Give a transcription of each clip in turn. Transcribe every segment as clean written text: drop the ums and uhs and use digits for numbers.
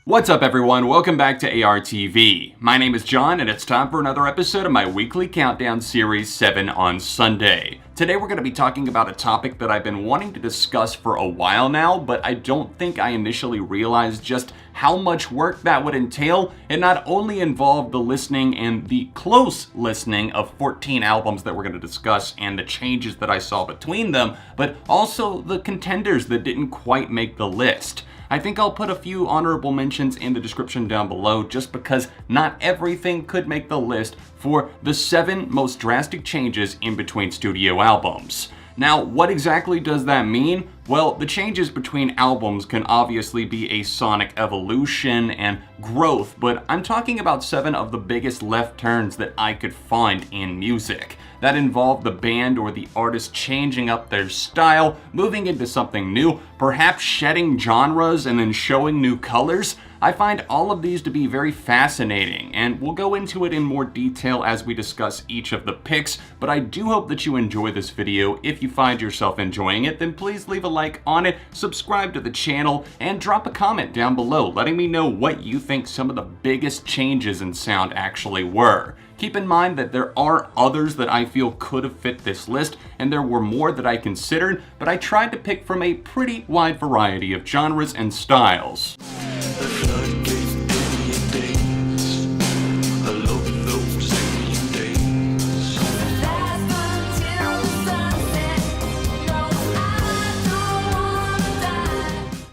What's up everyone, welcome back to ARTV. My name is John and it's time for another episode of my weekly countdown series 7 on Sunday. Today we're going to be talking about a topic that I've been wanting to discuss for a while now, but I don't think I initially realized just how much work that would entail. It not only involved the listening and the close listening of 14 albums that we're going to discuss and the changes that I saw between them, but also the contenders that didn't quite make the list. I think I'll put a few honorable mentions in the description down below just because not everything could make the list for the 7 most drastic changes in between studio albums. Now, what exactly does that mean? Well, the changes between albums can obviously be a sonic evolution and growth, but I'm talking about 7 of the biggest left turns that I could find in music. That involve the band or the artist changing up their style, moving into something new, perhaps shedding genres and then showing new colors. I find all of these to be very fascinating, and we'll go into it in more detail as we discuss each of the picks, but I do hope that you enjoy this video. If you find yourself enjoying it, then please leave a like on it, subscribe to the channel, and drop a comment down below letting me know what you think some of the biggest changes in sound actually were. Keep in mind that there are others that I feel could have fit this list, and there were more that I considered, but I tried to pick from a pretty wide variety of genres and styles.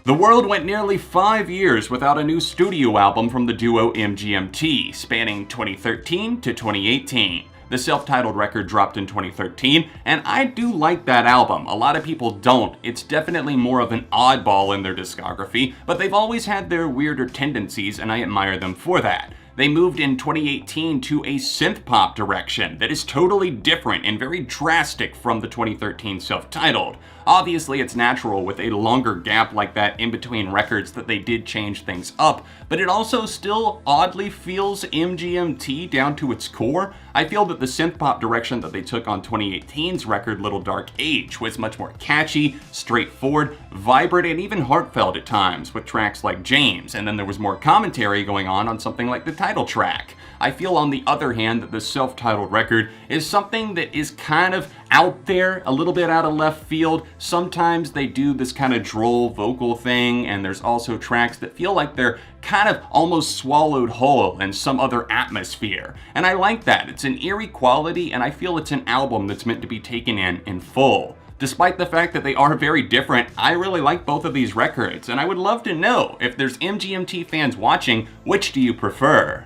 The world went nearly 5 years without a new studio album from the duo MGMT, spanning 2013 to 2018. The self-titled record dropped in 2013, and I do like that album. A lot of people don't. It's definitely more of an oddball in their discography, but they've always had their weirder tendencies, and I admire them for that. They moved in 2018 to a synth-pop direction that is totally different and very drastic from the 2013 self-titled. Obviously, it's natural with a longer gap like that in between records that they did change things up, but it also still oddly feels MGMT down to its core. I feel that the synth-pop direction that they took on 2018's record Little Dark Age was much more catchy, straightforward, vibrant, and even heartfelt at times with tracks like James, and then there was more commentary going on something like the title track. I feel on the other hand that the self-titled record is something that is kind of out there, a little bit out of left field. Sometimes they do this kind of droll vocal thing, and there's also tracks that feel like they're kind of almost swallowed whole in some other atmosphere. And I like that. It's an eerie quality, and I feel it's an album that's meant to be taken in full. Despite the fact that they are very different, I really like both of these records, and I would love to know, if there's MGMT fans watching, which do you prefer?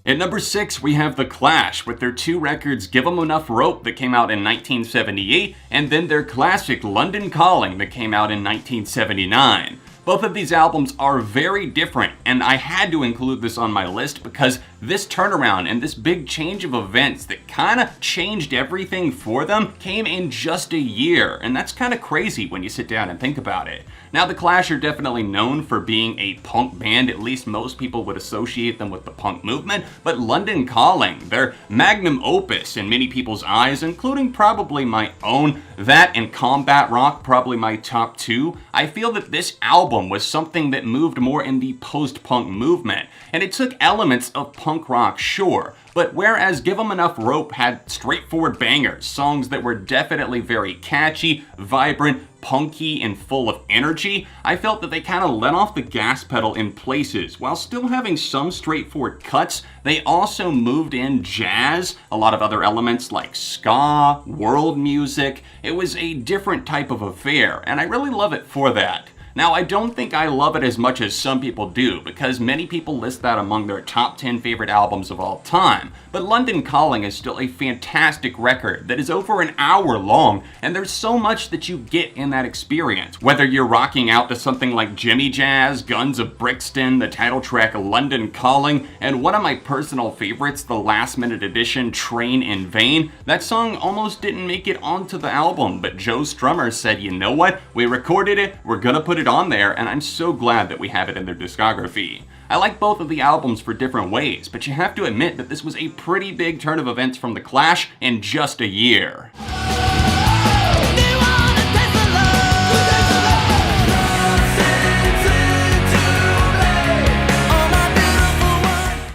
At number 6, we have The Clash with their 2 records Give 'Em Enough Rope that came out in 1978, and then their classic London Calling that came out in 1979. Both of these albums are very different, and I had to include this on my list because this turnaround and this big change of events that kind of changed everything for them came in just a year, and that's kind of crazy when you sit down and think about it. Now, The Clash are definitely known for being a punk band, at least most people would associate them with the punk movement, but London Calling, their magnum opus in many people's eyes, including probably my own, that and Combat Rock, probably my top 2, I feel that this album was something that moved more in the post-punk movement, and it took elements of punk rock, sure, but whereas Give 'Em Enough Rope had straightforward bangers, songs that were definitely very catchy, vibrant, punky, and full of energy, I felt that they kind of let off the gas pedal in places. While still having some straightforward cuts, they also moved in jazz, a lot of other elements like ska, world music. It was a different type of affair, and I really love it for that. Now, I don't think I love it as much as some people do, because many people list that among their top 10 favorite albums of all time. But London Calling is still a fantastic record that is over an hour long, and there's so much that you get in that experience. Whether you're rocking out to something like Jimmy Jazz, Guns of Brixton, the title track London Calling, and one of my personal favorites, the last minute edition Train in Vain, that song almost didn't make it onto the album, but Joe Strummer said, you know what, we recorded it, we're gonna put it on there, and I'm so glad that we have it in their discography. I like both of the albums for different ways, but you have to admit that this was a pretty big turn of events from The Clash in just a year.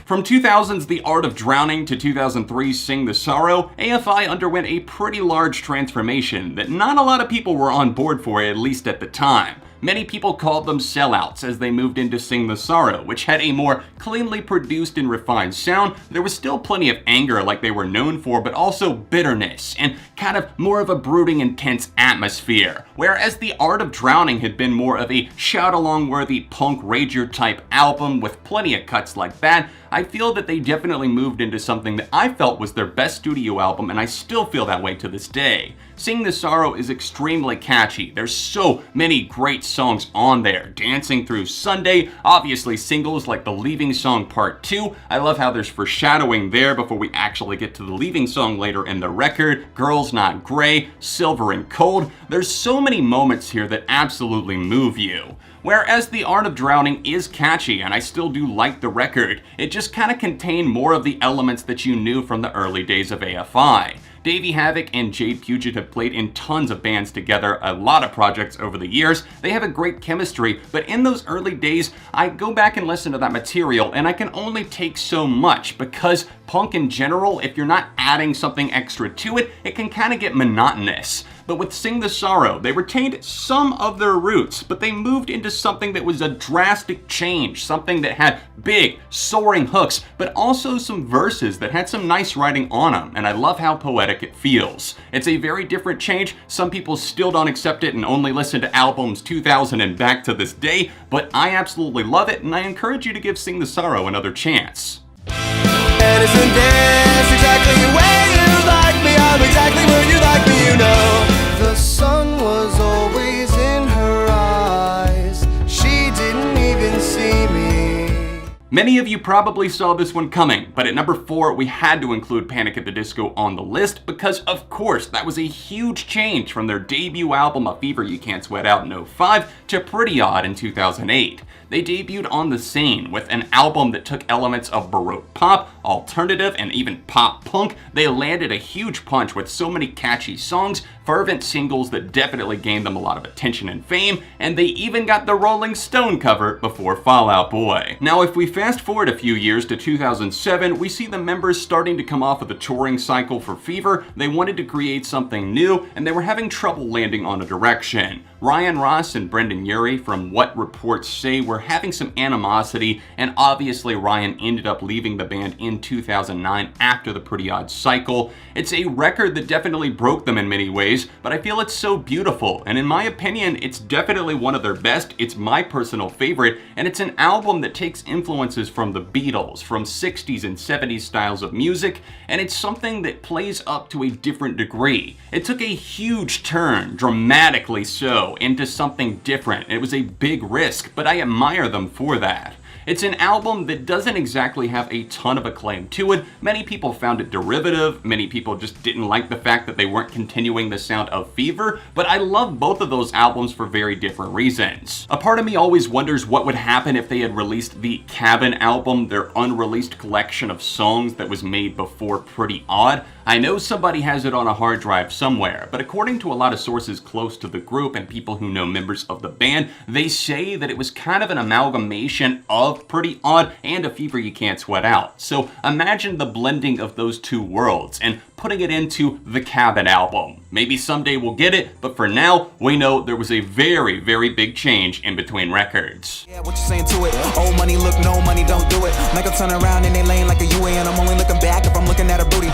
From 2000's The Art of Drowning to 2003's Sing the Sorrow, AFI underwent a pretty large transformation that not a lot of people were on board for, at least at the time. Many people called them sellouts as they moved into Sing the Sorrow, which had a more cleanly produced and refined sound. There was still plenty of anger like they were known for, but also bitterness and kind of more of a brooding, intense atmosphere. Whereas The Art of Drowning had been more of a shout-along worthy punk rager type album with plenty of cuts like that, I feel that they definitely moved into something that I felt was their best studio album, and I still feel that way to this day. Sing the Sorrow is extremely catchy. There's so many great songs on there. Dancing Through Sunday, obviously singles like the Leaving Song Part 2. I love how there's foreshadowing there before we actually get to the Leaving song later in the record. Girls Not Grey, Silver and Cold. There's so many moments here that absolutely move you. Whereas The Art of Drowning is catchy, and I still do like the record, it just kind of contained more of the elements that you knew from the early days of AFI. Davey Havok and Jade Puget have played in tons of bands together, a lot of projects over the years. They have a great chemistry, but in those early days, I go back and listen to that material, and I can only take so much because punk in general, if you're not adding something extra to it, it can kind of get monotonous. But with Sing the Sorrow, they retained some of their roots, but they moved into something that was a drastic change, something that had big, soaring hooks, but also some verses that had some nice writing on them, and I love how poetic it feels. It's a very different change. Some people still don't accept it and only listen to albums 2000 and back to this day, but I absolutely love it, and I encourage you to give Sing the Sorrow another chance. And isn't this exactly where you like me? I'm exactly where you like me, you know. The sun was always in her eyes. She didn't even see me. Many of you probably saw this one coming, but at number 4, we had to include Panic at the Disco on the list because, of course, that was a huge change from their debut album, A Fever You Can't Sweat Out in 2005, to Pretty Odd in 2008. They debuted on the scene with an album that took elements of Baroque pop, alternative, and even pop punk. They landed a huge punch with so many catchy songs, fervent singles that definitely gained them a lot of attention and fame, and they even got the Rolling Stone cover before Fall Out Boy. Now, if we fast forward a few years to 2007, we see the members starting to come off of the touring cycle for Fever. They wanted to create something new, and they were having trouble landing on a direction. Ryan Ross and Brendan Urie, from what reports say, were having some animosity, and obviously Ryan ended up leaving the band in 2009 after the Pretty Odd cycle. It's a record that definitely broke them in many ways, but I feel it's so beautiful, and in my opinion, it's definitely one of their best. It's my personal favorite, and it's an album that takes influences from the Beatles, from 60s and 70s styles of music, and it's something that plays up to a different degree. It took a huge turn, dramatically so, into something different. It was a big risk, but I admire them for that. It's an album that doesn't exactly have a ton of acclaim to it. Many people found it derivative, many people just didn't like the fact that they weren't continuing the sound of Fever, but I love both of those albums for very different reasons. A part of me always wonders what would happen if they had released the Cabin album, their unreleased collection of songs that was made before Pretty Odd. I know somebody has it on a hard drive somewhere, but according to a lot of sources close to the group and people who know members of the band, they say that it was kind of an amalgamation of Pretty Odd and A Fever You Can't Sweat Out. So imagine the blending of those two worlds and putting it into the Cabin album. Maybe someday we'll get it, but for now, we know there was a very, very big change in between records. Yeah, what you saying to it? Old money, look, no money, don't do it. Make a turn around in they lane like a UA, and I'm only looking back if I'm looking at a booty.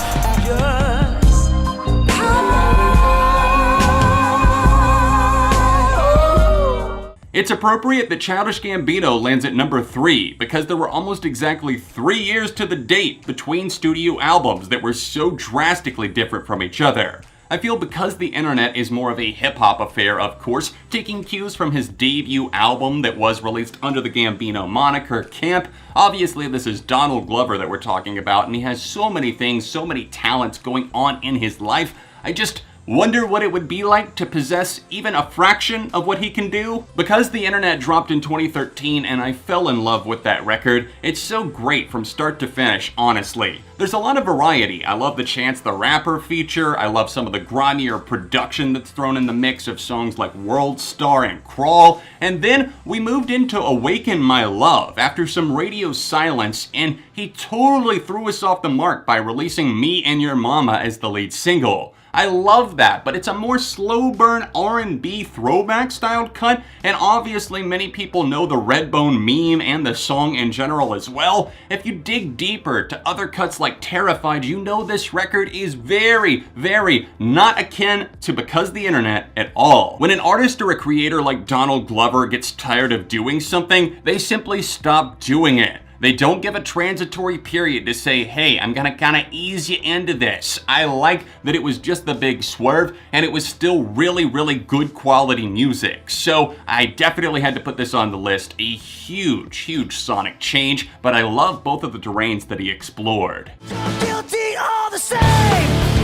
It's appropriate that Childish Gambino lands at number 3 because there were almost exactly 3 years to the date between studio albums that were so drastically different from each other. I feel because the internet is more of a hip-hop affair, of course, taking cues from his debut album that was released under the Gambino moniker, Camp. Obviously, this is Donald Glover that we're talking about, and he has so many things, so many talents going on in his life. I just Wonder what it would be like to possess even a fraction of what he can do? Because the internet dropped in 2013 and I fell in love with that record, it's so great from start to finish, honestly. There's a lot of variety. I love the Chance the Rapper feature, I love some of the grimier production that's thrown in the mix of songs like World Star and Crawl, and then we moved into Awaken My Love after some radio silence, and he totally threw us off the mark by releasing Me and Your Mama as the lead single. I love that, but it's a more slow burn R&B throwback styled cut, and obviously many people know the Redbone meme and the song in general as well. If you dig deeper to other cuts like Terrified, you know this record is very, very not akin to Because the Internet at all. When an artist or a creator like Donald Glover gets tired of doing something, they simply stop doing it. They don't give a transitory period to say, hey, I'm gonna kinda ease you into this. I like that it was just the big swerve and it was still really, really good quality music. So I definitely had to put this on the list. A huge, huge sonic change, but I love both of the terrains that he explored. Guilty all the same,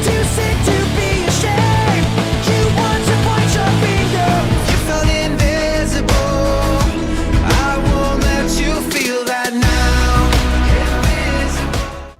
too sick to be ashamed. You want to point your finger, you felt invisible. I won't let you feel that now.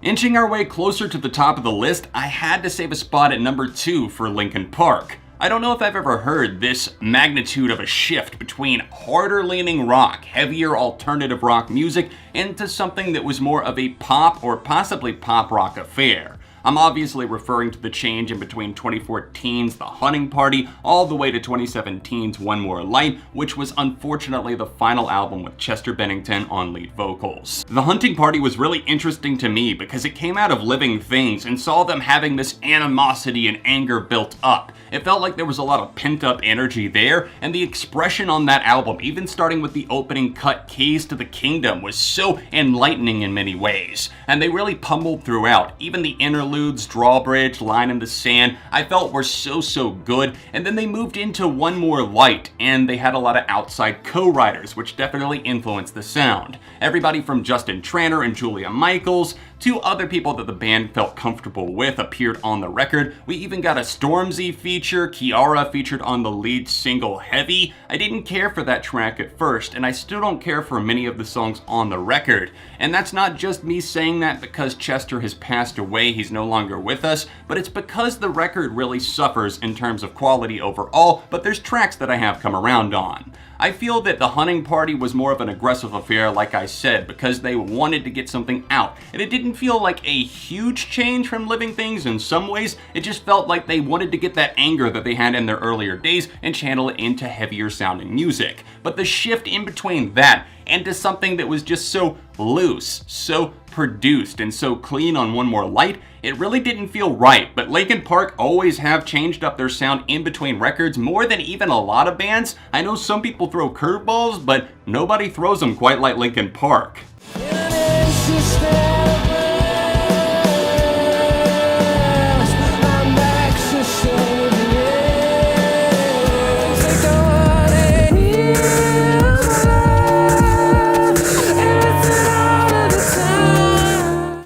Inching our way closer to the top of the list, I had to save a spot at number 2 for Linkin Park. I don't know if I've ever heard this magnitude of a shift between harder leaning rock, heavier alternative rock music, into something that was more of a pop or possibly pop rock affair. I'm obviously referring to the change in between 2014's The Hunting Party all the way to 2017's One More Light, which was unfortunately the final album with Chester Bennington on lead vocals. The Hunting Party was really interesting to me because it came out of Living Things and saw them having this animosity and anger built up. It felt like there was a lot of pent-up energy there, and the expression on that album, even starting with the opening cut Keys to the Kingdom, was so enlightening in many ways. And they really pummeled throughout. Even the interludes, Drawbridge, Line in the Sand, I felt were so good. And then they moved into One More Light, and they had a lot of outside co-writers, which definitely influenced the sound. Everybody from Justin Tranter and Julia Michaels to other people that the band felt comfortable with appeared on the record. We even got a Stormzy feature, Kiara featured on the lead single Heavy. I didn't care for that track at first, and I still don't care for many of the songs on the record. And that's not just me saying that because Chester has passed away, he's no longer with us, but it's because the record really suffers in terms of quality overall, but there's tracks that I have come around on. I feel that The Hunting Party was more of an aggressive affair, like I said, because they wanted to get something out. And it didn't feel like a huge change from Living Things in some ways, it just felt like they wanted to get that anger that they had in their earlier days and channel it into heavier sounding music. But the shift in between that and to something that was just so loose, so produced, and so clean on One More Light, it really didn't feel right. But Linkin Park always have changed up their sound in between records more than even a lot of bands. I know some people throw curveballs, but nobody throws them quite like Linkin Park.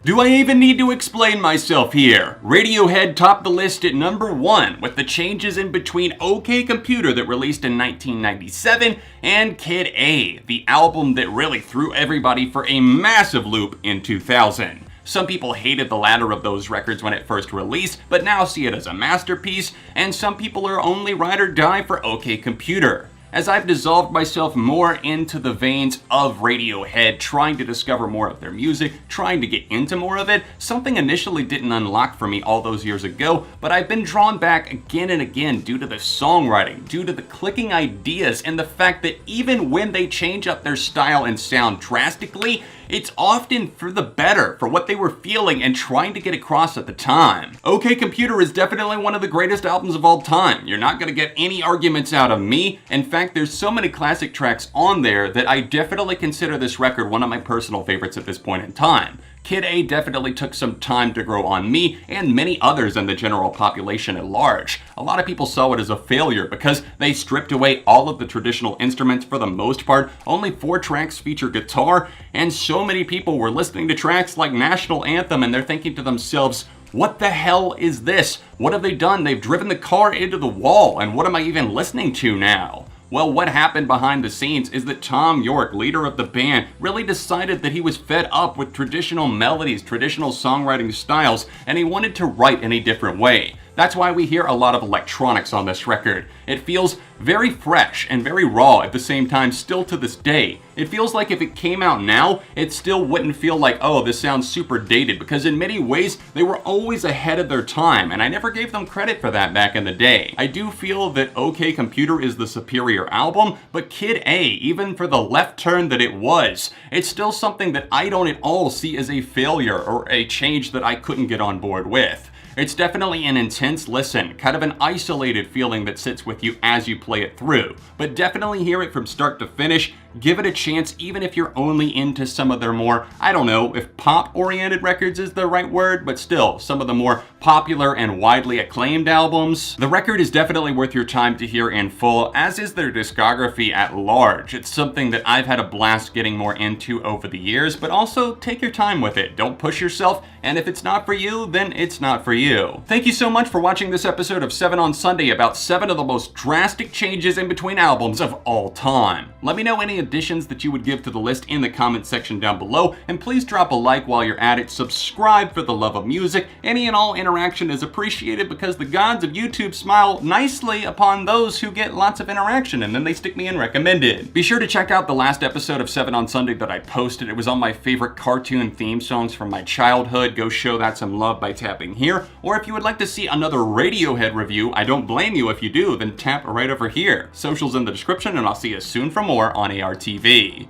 Do I even need to explain myself here? Radiohead topped the list at number 1 with the changes in between OK Computer that released in 1997 and Kid A, the album that really threw everybody for a massive loop in 2000. Some people hated the latter of those records when it first released, but now see it as a masterpiece, and some people are only ride or die for OK Computer. As I've dissolved myself more into the veins of Radiohead, trying to discover more of their music, trying to get into more of it, something initially didn't unlock for me all those years ago, but I've been drawn back again and again due to the songwriting, due to the clicking ideas, and the fact that even when they change up their style and sound drastically, it's often for the better, for what they were feeling and trying to get across at the time. OK Computer is definitely one of the greatest albums of all time. You're not gonna get any arguments out of me. In fact, there's so many classic tracks on there that I definitely consider this record one of my personal favorites at this point in time. Kid A definitely took some time to grow on me and many others in the general population at large. A lot of people saw it as a failure because they stripped away all of the traditional instruments for the most part. Only 4 tracks feature guitar, and so many people were listening to tracks like National Anthem and they're thinking to themselves, What the hell is this? What have they done? They've driven the car into the wall, and what am I even listening to now? Well, what happened behind the scenes is that Thom Yorke, leader of the band, really decided that he was fed up with traditional melodies, traditional songwriting styles, and he wanted to write in a different way. That's why we hear a lot of electronics on this record. It feels very fresh and very raw at the same time still to this day. It feels like if it came out now, it still wouldn't feel like, oh, this sounds super dated, because in many ways, they were always ahead of their time, and I never gave them credit for that back in the day. I do feel that OK Computer is the superior album, but Kid A, even for the left turn that it was, it's still something that I don't at all see as a failure or a change that I couldn't get on board with. It's definitely an intense listen, kind of an isolated feeling that sits with you as you play it through, but definitely hear it from start to finish. Give it a chance even if you're only into some of their more, I don't know if pop-oriented records is the right word, but still, some of the more popular and widely acclaimed albums. The record is definitely worth your time to hear in full, as is their discography at large. It's something that I've had a blast getting more into over the years, but also take your time with it. Don't push yourself, and if it's not for you, then it's not for you. Thank you so much for watching this episode of 7 on Sunday about 7 of the most drastic changes in between albums of all time. Let me know any additions that you would give to the list in the comment section down below, and please drop a like while you're at it, subscribe for the love of music. Any and all interaction is appreciated because the gods of YouTube smile nicely upon those who get lots of interaction, and then they stick me in recommended. Be sure to check out the last episode of 7 on Sunday that I posted. It was on my favorite cartoon theme songs from my childhood. Go show that some love by tapping here, or if you would like to see another Radiohead review, I don't blame you if you do, then tap right over here. Socials in the description, and I'll see you soon for more on ARTV.